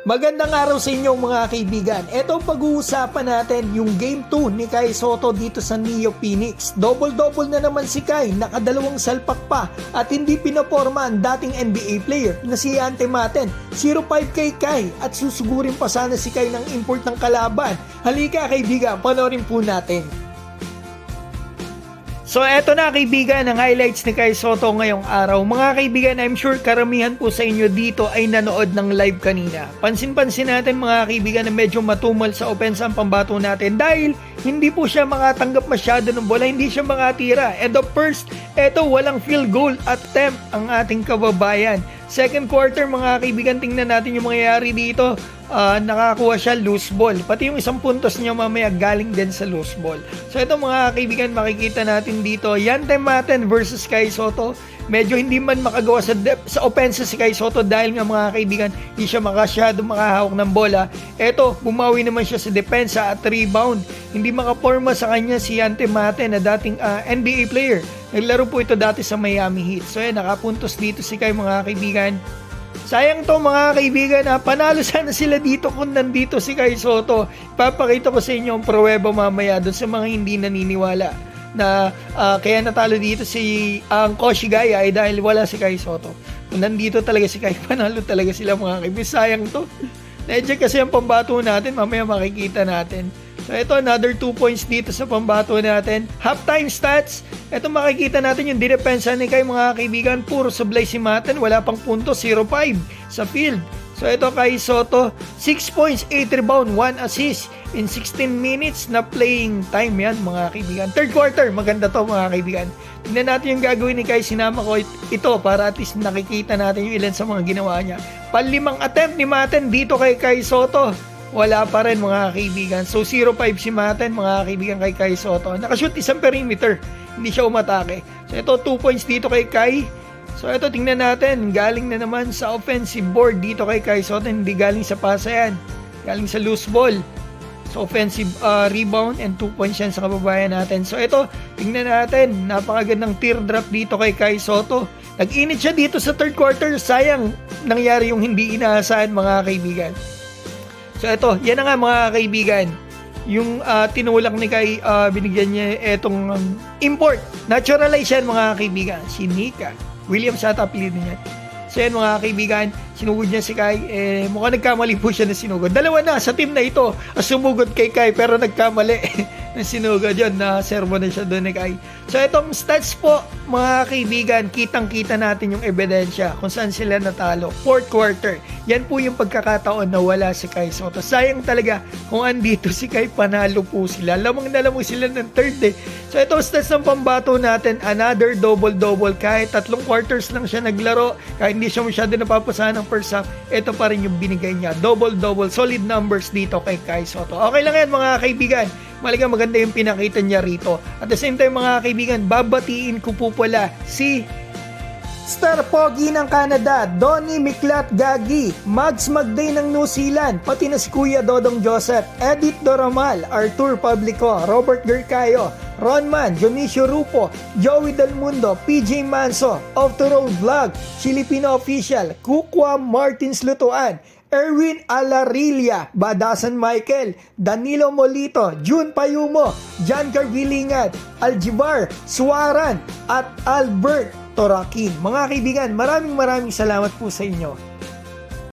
Magandang araw sa inyo mga kaibigan. Ito ang pag-uusapan natin yung Game 2 ni Kai Sotto dito sa Neo Phoenix. Double-double na naman si Kai, nakadalawang salpak pa at hindi pinaporma ang dating NBA player na si Ante Maten. 0-5 kay Kai at susugurin pa sana si Kai ng import ng kalaban. Halika kaibigan, panoorin po natin. So eto na kaibigan ang highlights ni Kai Sotto ngayong araw. Mga kaibigan, I'm sure karamihan po sa inyo dito ay nanood ng live kanina. Pansin-pansin natin mga kaibigan na medyo matumal sa offense ang pambato natin dahil hindi po siya makatanggap masyado ng bola, hindi siya makatira. And the first, eto walang field goal attempt ang ating kababayan. Second quarter mga kaibigan, tingnan natin yung mangyayari dito. Nakakuha siya loose ball. Pati yung isang puntos niya mamaya galing din sa loose ball. So ito mga kaibigan, makikita natin dito Ante Maten versus Kai Sotto. Medyo hindi man makagawa sa offense si Kai Sotto dahil nga mga kaibigan hindi siya makasyado makahawak ng bola. Ito, bumawi naman siya sa depensa at rebound. Hindi makaporma sa kanya si Ante Maten na dating NBA player. Naglaro po ito dati sa Miami Heat. So yan, nakapuntos dito si Kai mga kaibigan. Sayang to mga kaibigan, panalo sana sila dito kung nandito si Kai Sotto. Ipapakita ko sa inyo ang pruweba mamaya doon sa mga hindi naniniwala na kaya natalo dito si Koshigaya ay dahil wala si Kai Sotto. Kung nandito talaga si Kai, panalo talaga sila mga kaibigan. Sayang to. Na-eject kasi ang pambato natin, mamaya makikita natin. So ito, another 2 points dito sa pambato natin. Halftime stats. Ito makikita natin yung dinepensa ni Kai mga kaibigan. Puro sablay si Maten. Wala pang punto. 0-5 sa field. So ito Kai Sotto. 6 points, 8 rebound, 1 assist in 16 minutes na playing time yan mga kaibigan. Third quarter. Maganda to mga kaibigan. Tignan natin yung gagawin ni Kai. Sinama ko ito para at least nakikita natin yung ilan sa mga ginawa niya. Panlimang attempt ni Maten dito kay Kai Sotto. Wala pa rin mga kaibigan. So 0-5 si Maten mga kaibigan kay Kai Sotto. Nakashoot isang perimeter. Hindi siya umatake. So ito 2 points dito kay Kai. So ito tingnan natin. Galing na naman sa offensive board dito kay Kai Sotto. Hindi galing sa pasa yan. Galing sa loose ball. So offensive rebound and 2 points yan sa kababayan natin. So ito tingnan natin. Napakagandang teardrop dito kay Kai Sotto. Nag-init siya dito sa third quarter. Sayang nangyari yung hindi inaasahan mga kaibigan. So ito, yan na nga mga kaibigan. Yung tinulak ni Kai, binigyan niya etong import. Naturalize yan mga kaibigan. Si Nika Williams ata apelido niya. So yan mga kaibigan, sinugod niya si Kai. Mukhang nagkamali po siya na sinugod. Dalawa na sa team na ito. Sumugod kay Kai pero nagkamali na sinugod yun. Na servo na siya doon ni Kai. So itong stats po mga kaibigan, kitang-kita natin yung ebidensya kung saan sila natalo. Fourth quarter. Yan po yung pagkakataon na wala si Kai Sotto. Sayang talaga kung andito si Kai, panalo po sila. Lamang na lamang sila ng third eh. So ito stats ng pambato natin, another double-double. Kahit 3 quarters lang siya naglaro, kahit hindi siya masyado napapasahan ng first half, ito pa rin yung binigay niya. Double-double, solid numbers dito kay Kai Sotto. Okay lang yan mga kaibigan. Malagang maganda yung pinakita niya rito. At the same time mga kaibigan, babatiin ko po pala si Star Pogi ng Canada, Donnie Miklat Gagi, Mags Magday ng New Zealand, pati na si Kuya Dodong Joseph, Edith Doramal, Arthur Pablico, Robert Gercayo, Ronman, Dionisio Rupo, Joey Del Mundo, PJ Manso, Off the Road Vlog, Filipino Official, Kukwa Martins Lutuan, Erwin Alarilla, Badasan Michael, Danilo Molito, June Payumo, John Carvilingat, Aljibar Suaran, at Albert Torakin. Mga kaibigan, maraming salamat po sa inyo.